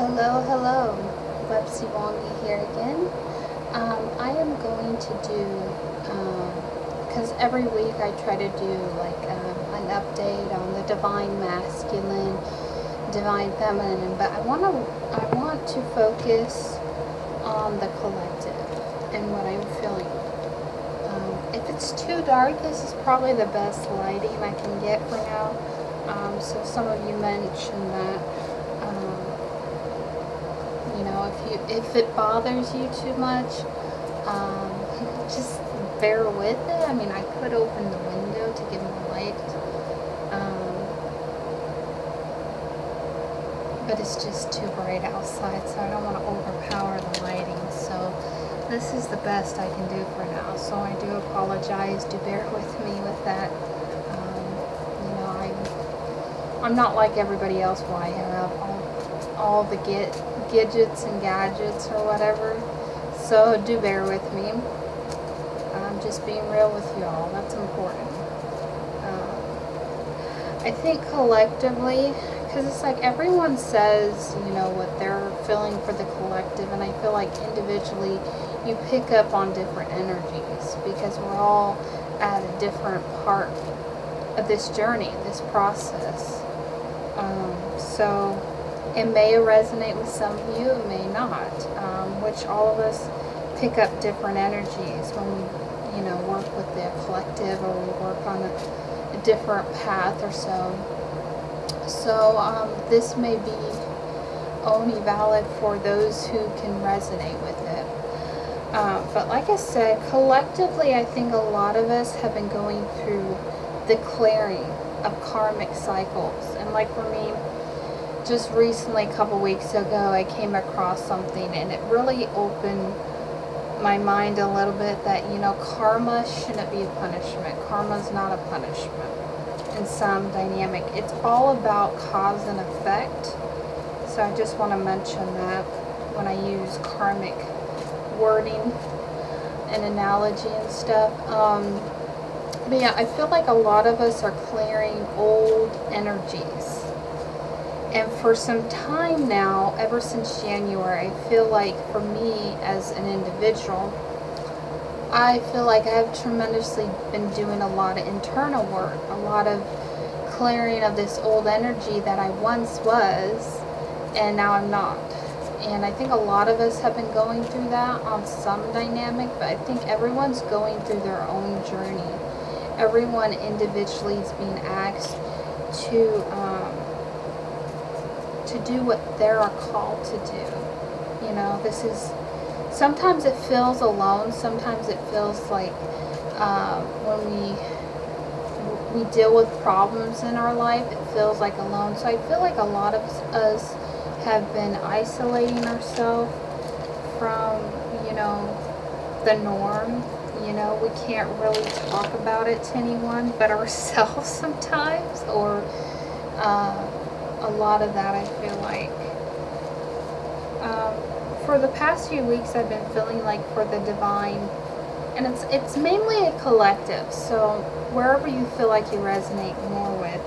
Hello, hello. Websy Wongi here again. I am going to do, because every week I try to do like an update on the divine masculine, divine feminine, but I want to focus on the collective and what I'm feeling. If it's too dark, this is probably the best lighting I can get for now. So some of you mentioned that. If it bothers you too much, just bear with it. I mean, I could open the window to get more light, but it's just too bright outside, so I don't want to overpower the lighting. So this is the best I can do for now. So I do apologize. Do bear with me with that. I'm not like everybody else where I have all the gadgets and gadgets or whatever, so do bear with me. I'm just being real with y'all. That's important. I think collectively, because it's like everyone says, what they're feeling for the collective, and I feel like individually you pick up on different energies because we're all at a different part of this journey, this process. So it may resonate with some of you, it may not, which all of us pick up different energies when we, work with the collective or we work on a different path or so. So this may be only valid for those who can resonate with it. But like I said, collectively, I think a lot of us have been going through the clearing of karmic cycles. And like for me, just recently, a couple weeks ago, I came across something and it really opened my mind a little bit that, karma shouldn't be a punishment. Karma's not a punishment in some dynamic. It's all about cause and effect. So I just want to mention that when I use karmic wording and analogy and stuff. But yeah, I feel like a lot of us are clearing old energies. And for some time now, ever since January, I feel like for me as an individual, I feel like I have tremendously been doing a lot of internal work, a lot of clearing of this old energy that I once was, and now I'm not. And I think a lot of us have been going through that on some dynamic, but I think everyone's going through their own journey. Everyone individually is being asked to do what they're called to do. This is, sometimes it feels alone, sometimes it feels like when we deal with problems in our life, it feels like alone. So I feel like a lot of us have been isolating ourselves from, the norm. We can't really talk about it to anyone but ourselves sometimes, or a lot of that I feel like. For the past few weeks I've been feeling like for the divine, and it's mainly a collective, so wherever you feel like you resonate more with,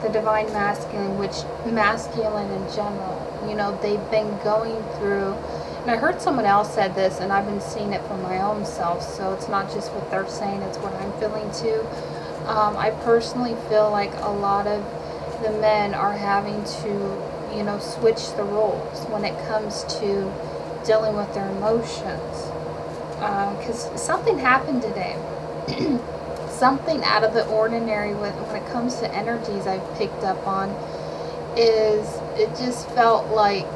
the divine masculine, which masculine in general, they've been going through, and I heard someone else said this, and I've been seeing it for my own self, so it's not just what they're saying, it's what I'm feeling too. I personally feel like a lot of the men are having to, switch the roles when it comes to dealing with their emotions. Because something happened today. Something out of the ordinary when it comes to energies I've picked up on is it just felt like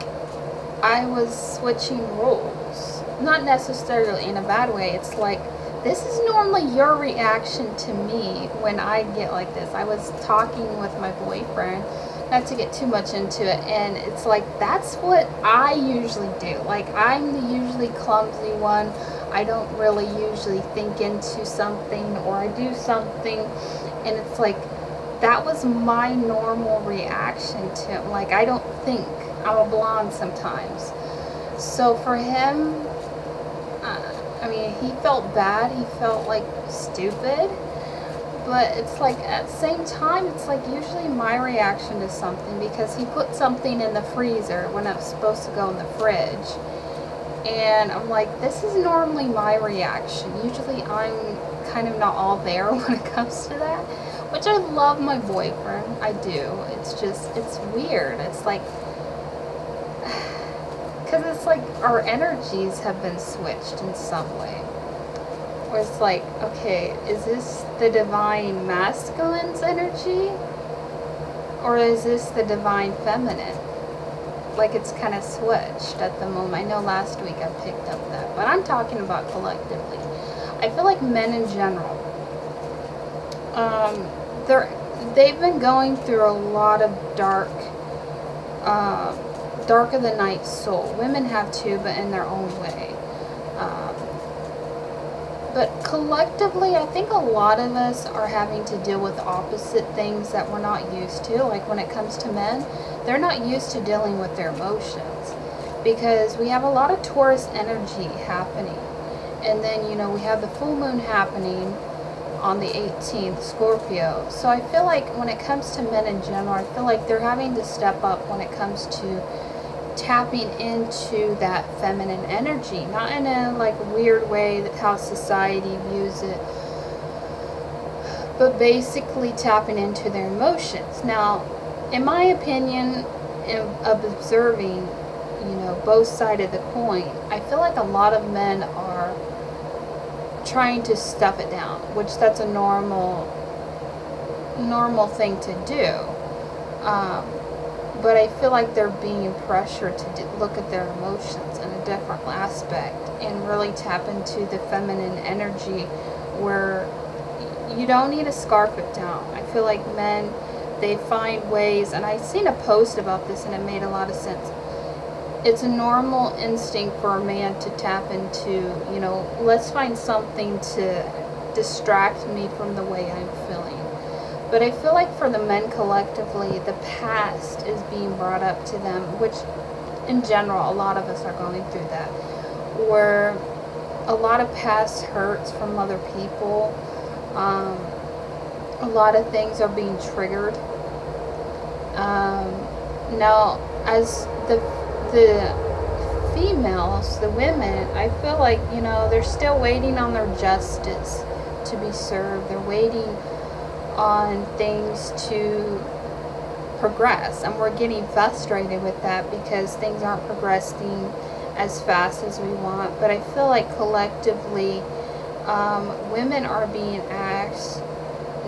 I was switching roles. Not necessarily in a bad way. It's like, this is normally your reaction to me when I get like this. I was talking with my boyfriend, not to get too much into it, and it's like, that's what I usually do. Like, I'm the usually clumsy one. I don't really usually think into something, or I do something, and it's like, that was my normal reaction to it. Like, I don't think. I'm a blonde sometimes. So for him, he felt bad. He felt like stupid. But it's like at the same time, it's like usually my reaction to something, because he put something in the freezer when it was supposed to go in the fridge. And I'm like, this is normally my reaction. Usually I'm kind of not all there when it comes to that. Which I love my boyfriend. I do. It's just, it's weird. It's like, because it's like our energies have been switched in some way. Where it's like, okay, is this the divine masculine's energy? Or is this the divine feminine? Like it's kind of switched at the moment. I know last week I picked up that. But I'm talking about collectively. I feel like men in general, they've been going through a lot of dark of the night soul. Women have too, but in their own way. But collectively, I think a lot of us are having to deal with opposite things that we're not used to. Like when it comes to men, they're not used to dealing with their emotions, because we have a lot of Taurus energy happening. And then, we have the full moon happening on the 18th, Scorpio. So I feel like when it comes to men in general, I feel like they're having to step up when it comes to tapping into that feminine energy. Not in a like weird way that how society views it, but basically tapping into their emotions. Now, in my opinion, of observing, both sides of the coin, I feel like a lot of men are trying to stuff it down, which that's a normal thing to do. But I feel like they're being pressured to look at their emotions in a different aspect and really tap into the feminine energy, where you don't need to scarf it down. I feel like men, they find ways, and I seen a post about this and it made a lot of sense. It's a normal instinct for a man to tap into, let's find something to distract me from the way I'm feeling. But I feel like for the men collectively, the past is being brought up to them, which in general, a lot of us are going through that, where a lot of past hurts from other people, a lot of things are being triggered. Now, as the females, the women, I feel like, they're still waiting on their justice to be served. They're waiting on things to progress, and we're getting frustrated with that because things aren't progressing as fast as we want. But I feel like collectively, women are being asked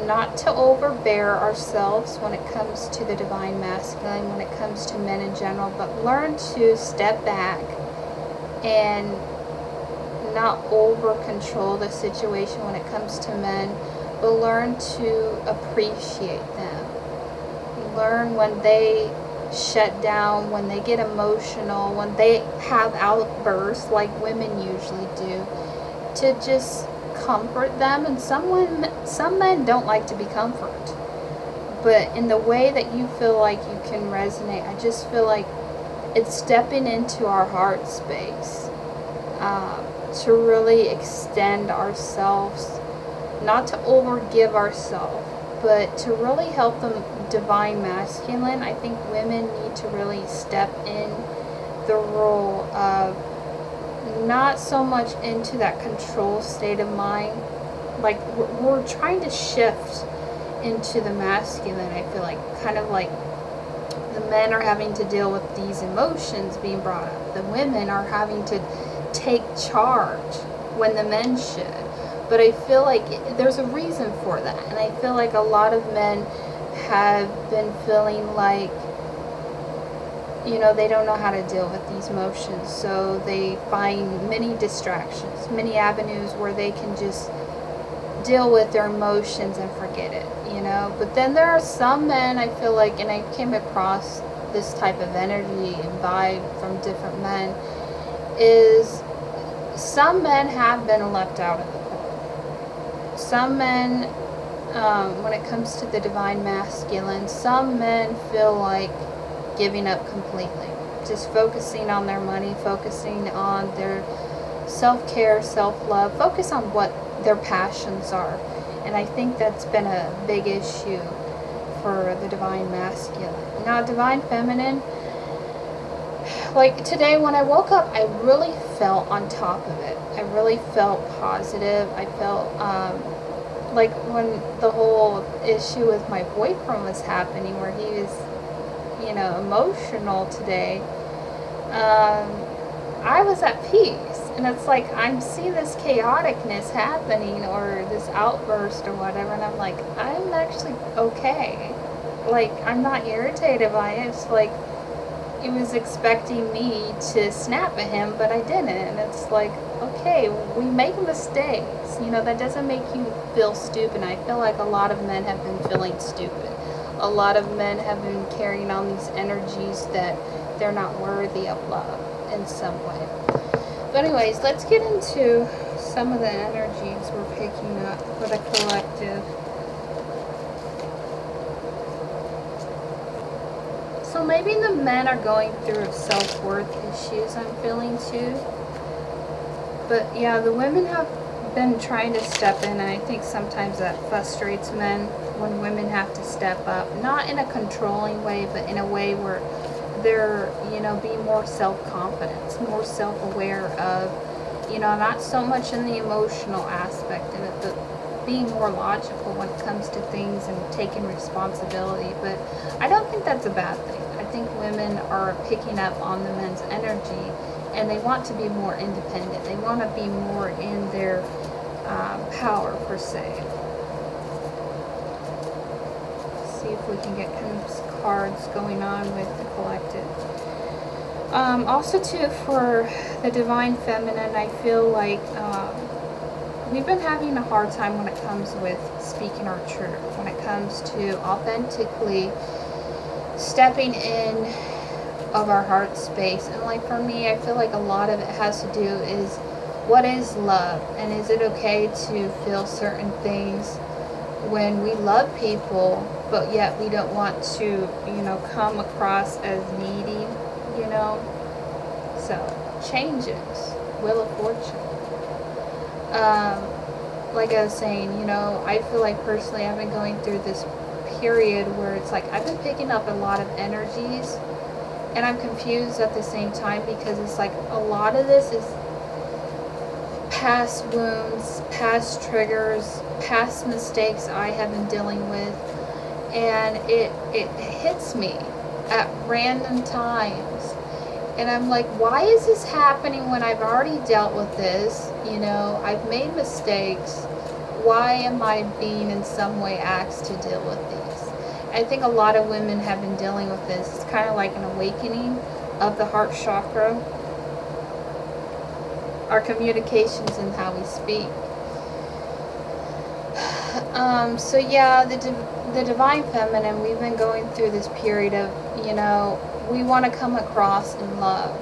not to overbear ourselves when it comes to the divine masculine, when it comes to men in general, but learn to step back and not over control the situation when it comes to men, but learn to appreciate them. Learn when they shut down, when they get emotional, when they have outbursts like women usually do, to just comfort them. And some men don't like to be comforted, but in the way that you feel like you can resonate, I just feel like it's stepping into our heart space, to really extend ourselves, not to overgive ourselves, but to really help the divine masculine. I think women need to really step in the role of not so much into that control state of mind. Like we're trying to shift into the masculine. I feel like kind of like the men are having to deal with these emotions being brought up. The women are having to take charge when the men should. But I feel like there's a reason for that. And I feel like a lot of men have been feeling like, they don't know how to deal with these emotions. So they find many distractions, many avenues where they can just deal with their emotions and forget it, But then there are some men, I feel like, and I came across this type of energy and vibe from different men, is some men have been left out of the court. Some men, when it comes to the divine masculine, some men feel like giving up completely, just focusing on their money, focusing on their self-care, self-love, focus on what their passions are. And I think that's been a big issue for the divine masculine. Now, divine feminine, like today when I woke up, I really felt on top of it. I really felt positive. I felt like when the whole issue with my boyfriend was happening, where he was, emotional today, I was at peace. And it's like I'm seeing this chaoticness happening, or this outburst or whatever, and I'm like, I'm actually okay. Like, I'm not irritated by it. It's like it was expecting me to snap at him, but I didn't. And it's like, okay, we make mistakes. That doesn't make you feel stupid. And I feel like a lot of men have been feeling stupid. A lot of men have been carrying on these energies that they're not worthy of love in some way. But anyways, let's get into some of the energies we're picking up for the collective. So maybe the men are going through self-worth issues, I'm feeling too. But yeah, the women have been trying to step in, and I think sometimes that frustrates men when women have to step up. Not in a controlling way, but in a way where they're, being more self-confident, more self-aware of, not so much in the emotional aspect and but being more logical when it comes to things and taking responsibility. But I don't think that's a bad thing. I think women are picking up on the men's energy, and they want to be more independent. They want to be more in their power, per se. Let's see if we can get some cards going on with the collective. Also, too, for the divine feminine, I feel like we've been having a hard time when it comes with speaking our truth, when it comes to authentically stepping in of our heart space. And like for me, I feel like a lot of it has to do is, what is love? And is it okay to feel certain things when we love people, but yet we don't want to, come across as needy, So, changes, Wheel of Fortune. Like I was saying, I feel like personally I've been going through this period where it's like I've been picking up a lot of energies, and I'm confused at the same time, because it's like a lot of this is past wounds, past triggers, past mistakes I have been dealing with, and it hits me at random times, and I'm like, why is this happening when I've already dealt with this? I've made mistakes. Why am I being in some way asked to deal with these? I think a lot of women have been dealing with this. It's kind of like an awakening of the heart chakra, our communications and how we speak. So yeah, the divine feminine, we've been going through this period of, we want to come across in love.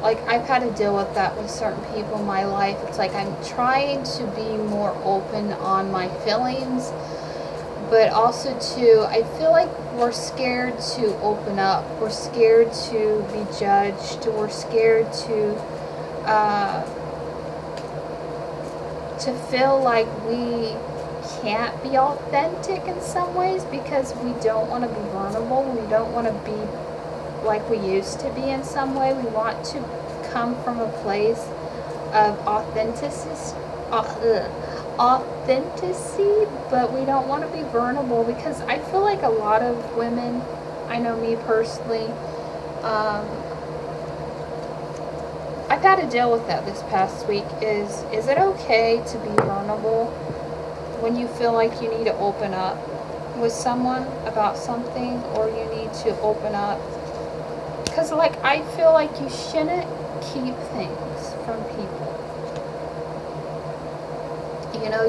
Like, I've had to deal with that with certain people in my life. It's like I'm trying to be more open on my feelings, but also too, I feel like we're scared to open up. We're scared to be judged. We're scared to feel like we can't be authentic in some ways, because we don't want to be vulnerable. We don't want to be like we used to be in some way. We want to come from a place of authenticity, but we don't want to be vulnerable, because I feel like a lot of women, I know me personally, I've had to deal with that this past week. Is it okay to be vulnerable when you feel like you need to open up with someone about something, or you need to open up? Because, like, I feel like you shouldn't keep things from people.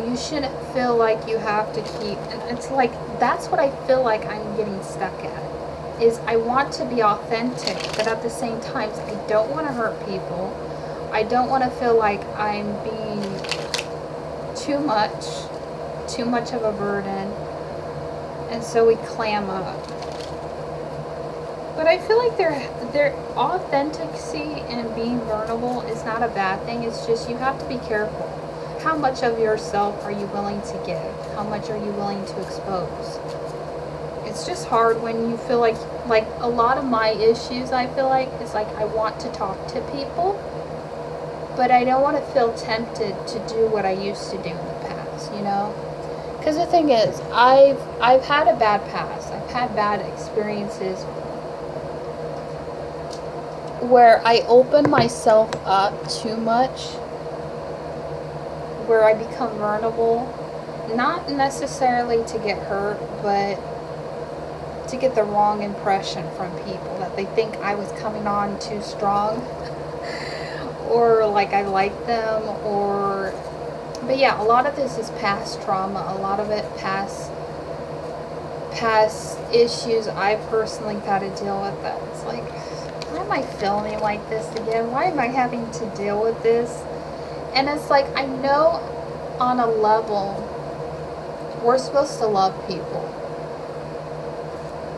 You shouldn't feel like you have to keep, and it's like, that's what I feel like I'm getting stuck at, is I want to be authentic, but at the same time, I don't want to hurt people. I don't want to feel like I'm being too much of a burden, and so we clam up. But I feel like their authenticity and being vulnerable is not a bad thing. It's just you have to be careful how much of yourself are you willing to give? How much are you willing to expose? It's just hard when you feel like a lot of my issues, I feel like, is like I want to talk to people, but I don't want to feel tempted to do what I used to do in the past, you know? Because the thing is, I've had a bad past. I've had bad experiences where I open myself up too much, where I become vulnerable, not necessarily to get hurt, but to get the wrong impression from people, that they think I was coming on too strong or like I like them, or but yeah, a lot of this is past trauma, a lot of it past issues I personally had to deal with. That it's like, why am I feeling like this again? Why am I having to deal with this? And it's like, I know on a level we're supposed to love people,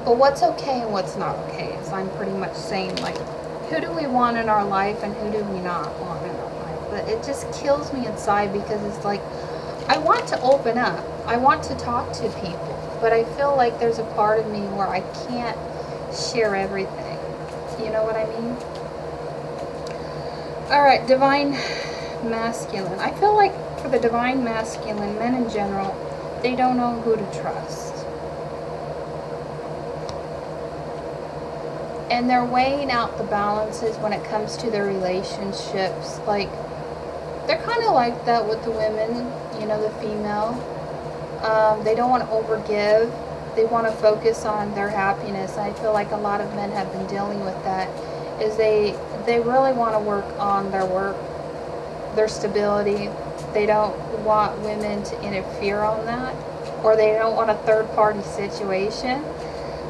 but what's okay and what's not okay is I'm pretty much saying, like, who do we want in our life and who do we not want in our life? But it just kills me inside, because it's like, I want to open up. I want to talk to people, but I feel like there's a part of me where I can't share everything. You know what I mean? Alright, divine masculine. I feel like for the divine masculine, men in general, they don't know who to trust. And they're weighing out the balances when it comes to their relationships. Like, they're kind of like that with the women, you know, the female. They don't want to overgive. They want to focus on their happiness. I feel like a lot of men have been dealing with that. Is they really want to work on their work, their stability. They don't want women to interfere on that, or they don't want a third-party situation.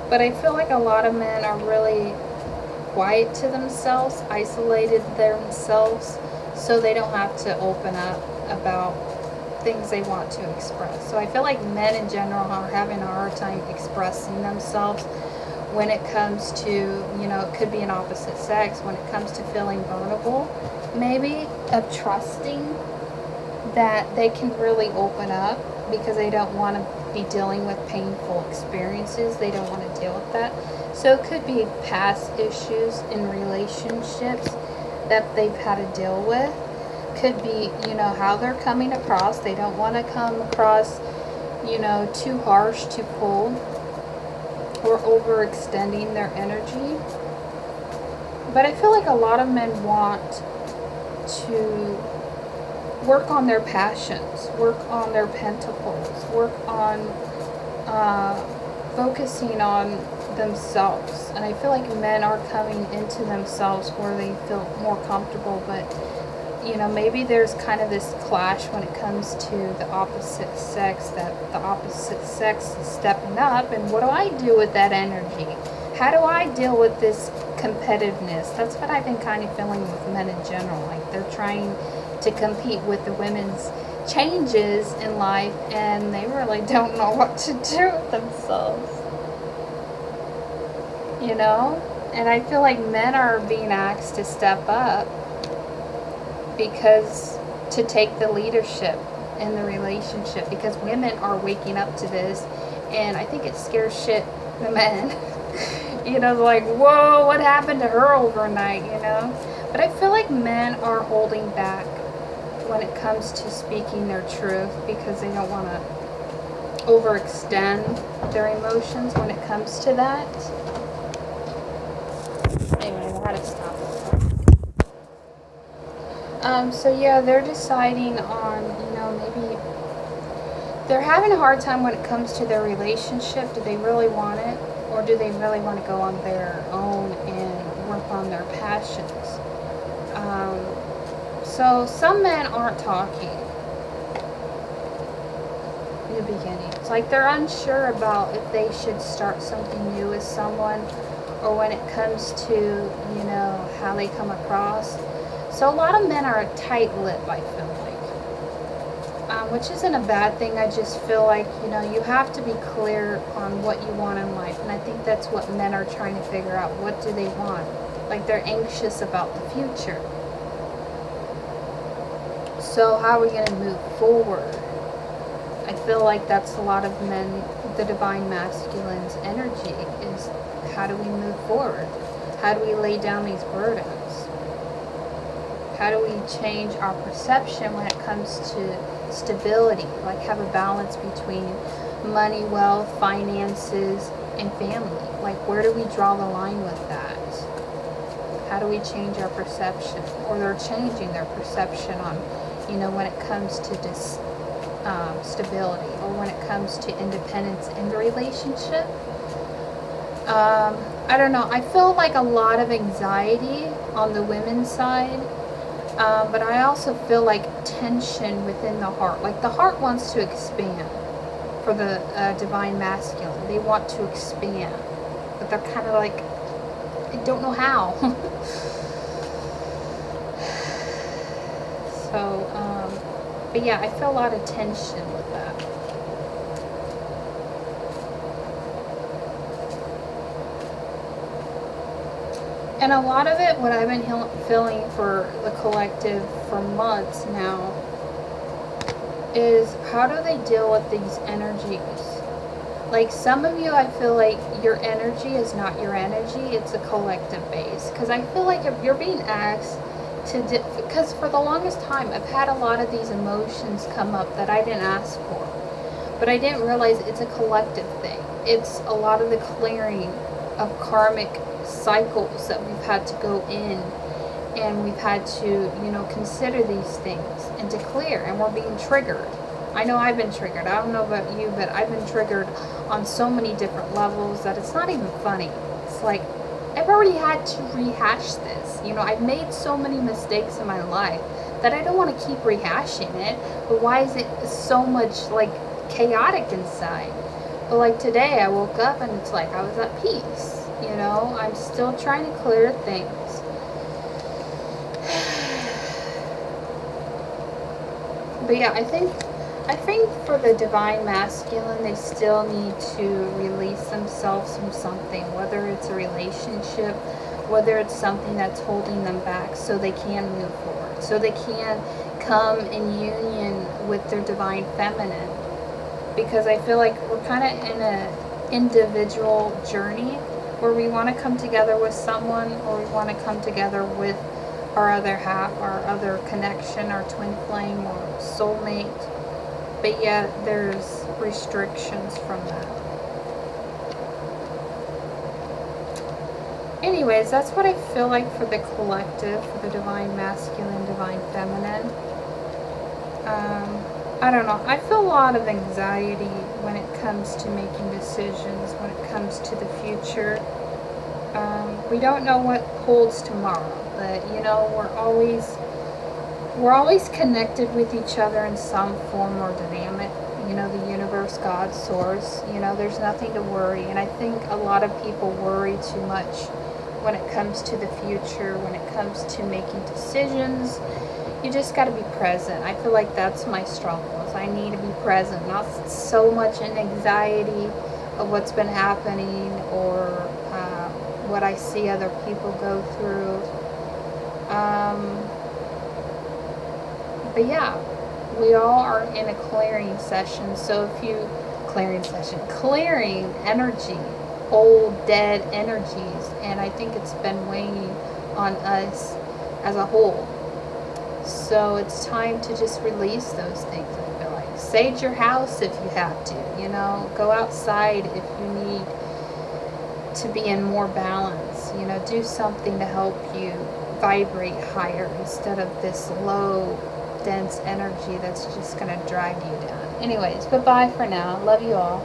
But I feel like a lot of men are really quiet to themselves, isolated themselves, so they don't have to open up about things they want to express. So I feel like men in general are having a hard time expressing themselves when it comes to, you know, it could be an opposite sex, when it comes to feeling vulnerable, maybe of trusting that they can really open up, because they don't want to be dealing with painful experiences. They don't want to deal with that. So it could be past issues in relationships that they've had to deal with. Could be, you know, how they're coming across. They don't want to come across, you know, too harsh, too cold, or overextending their energy. But I feel like a lot of men want to work on their passions, work on their pentacles, work on focusing on themselves. And I feel like men are coming into themselves where they feel more comfortable, but, you know, maybe there's kind of this clash when it comes to the opposite sex, that the opposite sex is stepping up, and what do I do with that energy? How do I deal with this competitiveness? That's what I've been kind of feeling with men in general. Like, they're trying to compete with the women's changes in life, and they really don't know what to do with themselves, you know? And I feel like men are being asked to step up, because to take the leadership in the relationship, because women are waking up to this, and I think it scares shit the men. You know, like, whoa, what happened to her overnight, you know? But I feel like men are holding back when it comes to speaking their truth, because they don't want to overextend their emotions when it comes to that. Anyway, I had to stop it. So yeah, they're deciding on, you know, maybe they're having a hard time when it comes to their relationship. Do they really want it? Or do they really want to go on their own and work on their passions? So some men aren't talking in the beginning. It's like they're unsure about if they should start something new with someone, or when it comes to, you know, how they come across. So a lot of men are tight-lipped, I feel like, which isn't a bad thing. I just feel like, you know, you have to be clear on what you want in life, and I think that's what men are trying to figure out. What do they want? Like, they're anxious about the future. So how are we going to move forward? I feel like that's a lot of men, the divine masculine's energy is, how do we move forward? How do we lay down these burdens? How do we change our perception when it comes to stability? Like have a balance between money, wealth, finances, and family. Like where do we draw the line with that? How do we change our perception? Or they're changing their perception on, when it comes to this stability, or when it comes to independence in the relationship. I don't know. I feel like a lot of anxiety on the women's side, but I also feel like tension within the heart. Like the heart wants to expand for the divine masculine. They want to expand, but they're kind of like, I don't know how. So, but yeah, I feel a lot of tension with that. And a lot of it, what I've been feeling for the collective for months now, is how do they deal with these energies? Like some of you, I feel like your energy is not your energy, it's a collective base. Because I feel like if you're being asked because for the longest time, I've had a lot of these emotions come up that I didn't ask for. But I didn't realize it's a collective thing. It's a lot of the clearing of karmic cycles that we've had to go in, and we've had to consider these things and to clear, and we're being triggered. I know I've been triggered. I don't know about you, but I've been triggered on so many different levels that it's not even funny. It's like I've already had to rehash this. I've made so many mistakes in my life that I don't want to keep rehashing it. But why is it so much like chaotic inside? But like today I woke up and it's like I was at peace. I'm still trying to clear things. But yeah, I think for the divine masculine, they still need to release themselves from something, whether it's a relationship, whether it's something that's holding them back, so they can move forward, so they can come in union with their divine feminine. Because I feel like we're kind of in an individual journey where we want to come together with someone, or we want to come together with our other half, our other connection, our twin flame or soulmate. But yet there's restrictions from that. Anyways, that's what I feel like for the collective, for the divine masculine, divine feminine. I don't know. I feel a lot of anxiety when it comes to making decisions, when it comes to the future. We don't know what holds tomorrow, but we're always connected with each other in some form or dynamic. The universe, God, source. There's nothing to worry, and I think a lot of people worry too much when it comes to the future, when it comes to making decisions. You just got to be present. I feel like that's my struggles. I need to be present, not so much in anxiety of what's been happening, or what I see other people go through. But yeah, we all are in a clearing session. So clearing energy, old dead energies, and I think it's been weighing on us as a whole. So it's time to just release those things. I feel like sage your house if you have to. Go outside if you need to be in more balance. Do something to help you vibrate higher instead of this low, dense energy that's just going to drag you down. Anyways, bye-bye for now. Love you all.